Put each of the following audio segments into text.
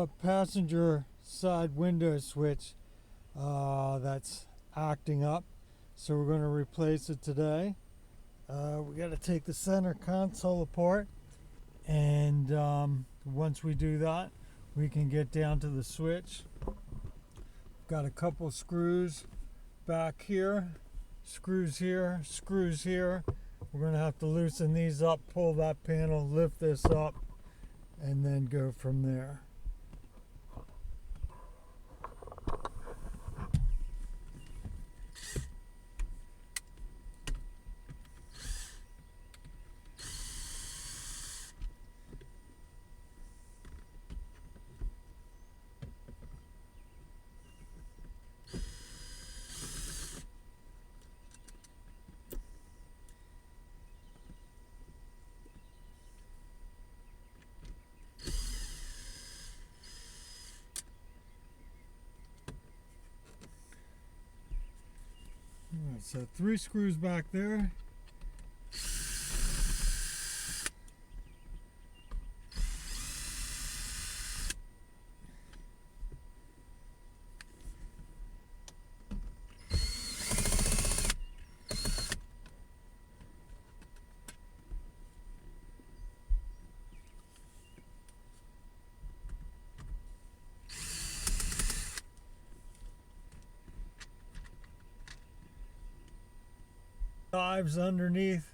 a passenger side window switch that's acting up, so we're going to replace it today. We got to take the center console apart, and once we do that, we can get down to the switch. Got a couple screws back here, screws here, screws here. We're going to have to loosen these up, pull that panel, lift this up, and then go from there. Alright, so 3 screws back there. Dives underneath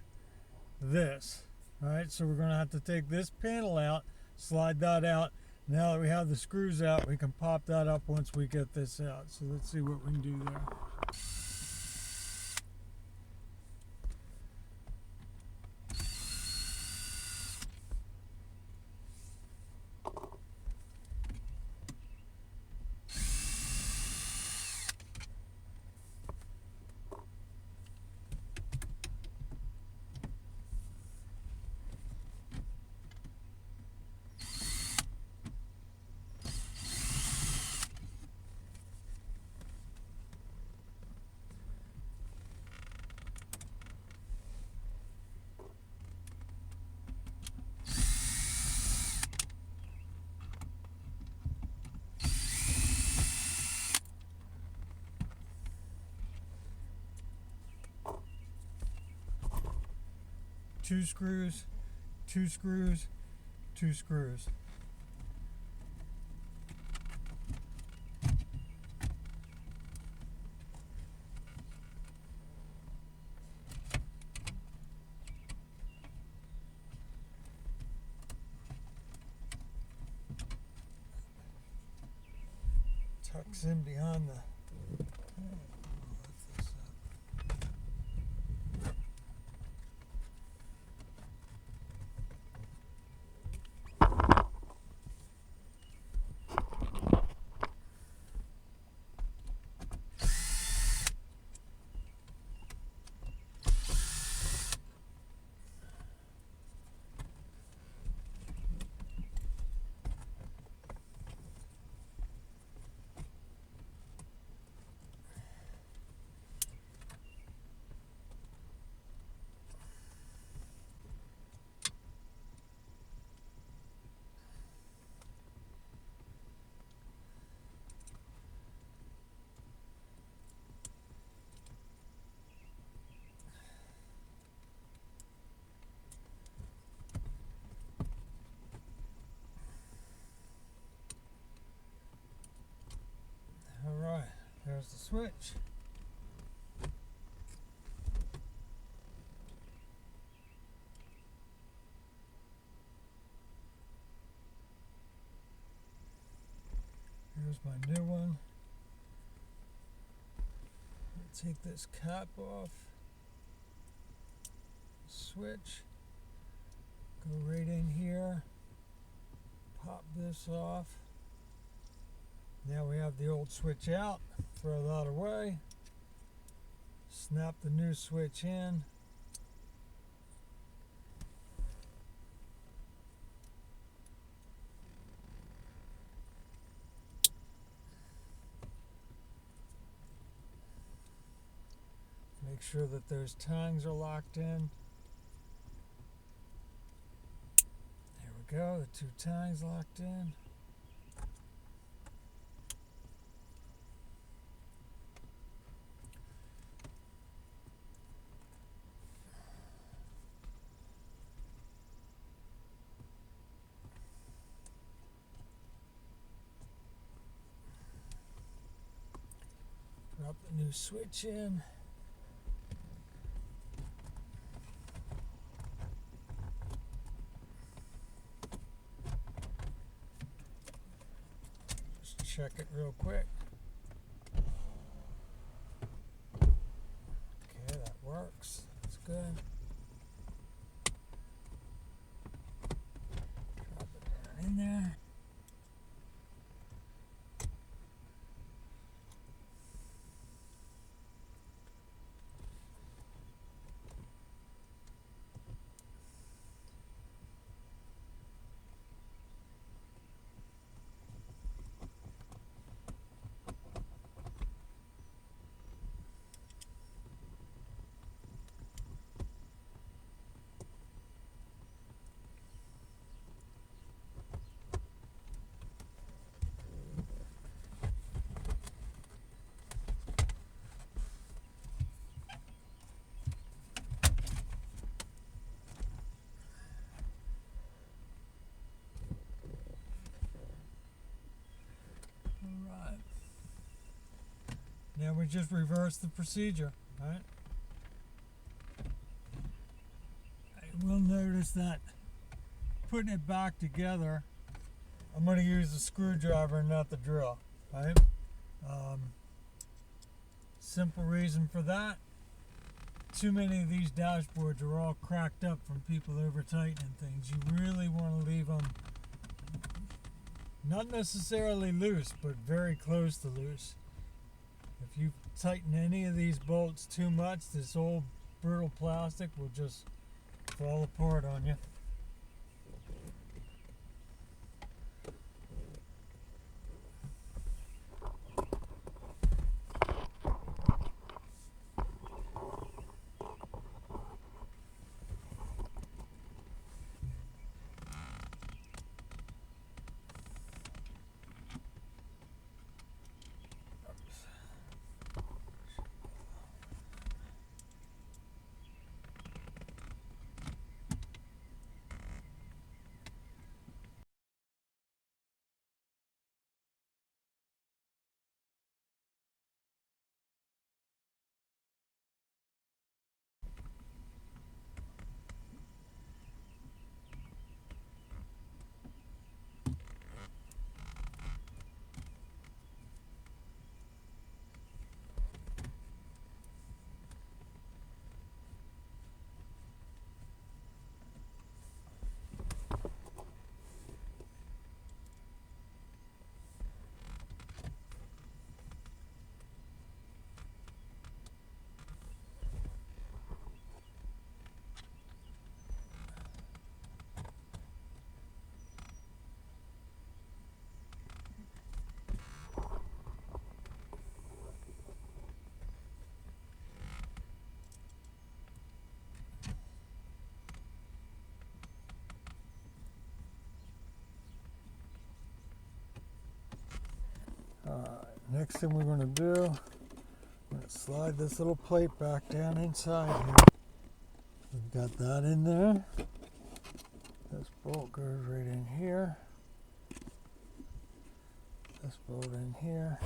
this. Alright, so we're going to have to take this panel out, slide that out. Now that we have the screws out, we can pop that up once we get this out. So let's see what we can do there. Two screws, 2 screws, 2 screws. Tucks in behind the There's the switch. Here's my new one. Take this cap off. Switch. Go right in here. Pop this off. Now we have the old switch out. Throw that away. Snap the new switch in. Make sure that those tongues are locked in. There we go, the 2 tongues locked in. Drop the new switch in. Just check it real quick. Okay, that works. That's good. Drop it down in there. Alright. Now we just reverse the procedure, right? I will notice that putting it back together, I'm going to use the screwdriver and not the drill, right? Simple reason for that, too many of these dashboards are all cracked up from people over tightening things. You really want to leave them not necessarily loose, but very close to loose. If you tighten any of these bolts too much, this old brittle plastic will just fall apart on you. Next thing we're going to do, we're going to slide this little plate back down inside here. We've got that in there. This bolt goes right in here. This bolt in here.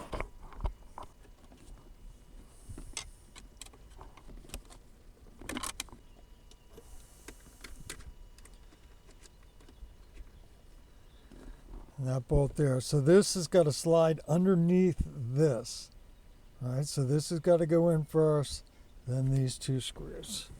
And that bolt there. So this has got to slide underneath this. All right, so this has got to go in first, then these two screws.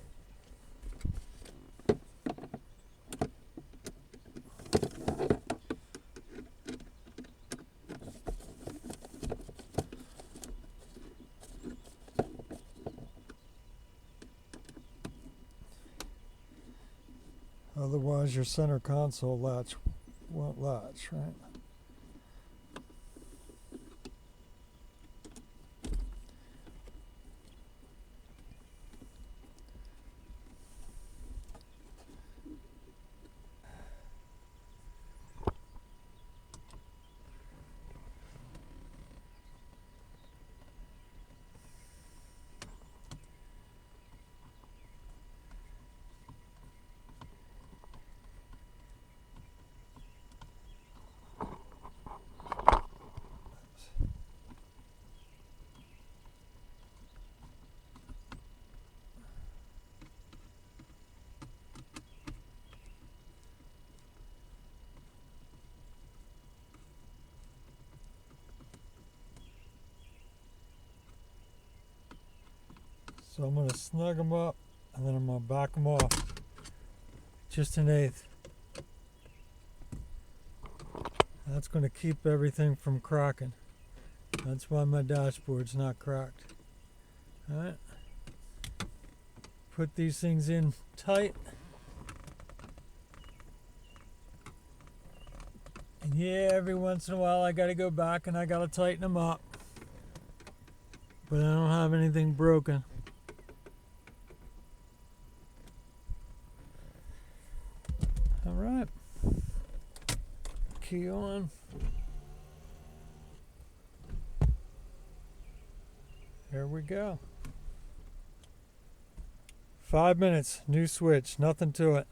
Otherwise, your center console latch won't latch, right? So I'm going to snug them up and then I'm going to back them off. Just an eighth. That's going to keep everything from cracking. That's why my dashboard's not cracked. Alright. Put these things in tight. And yeah, every once in a while I gotta go back and I gotta tighten them up. But I don't have anything broken. Alright. Key on. There we go. 5 minutes, new switch, nothing to it.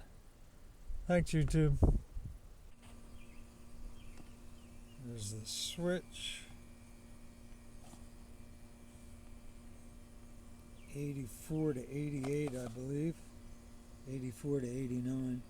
Thanks, YouTube. There's the switch. 84 to 88, I believe. 84 to 89.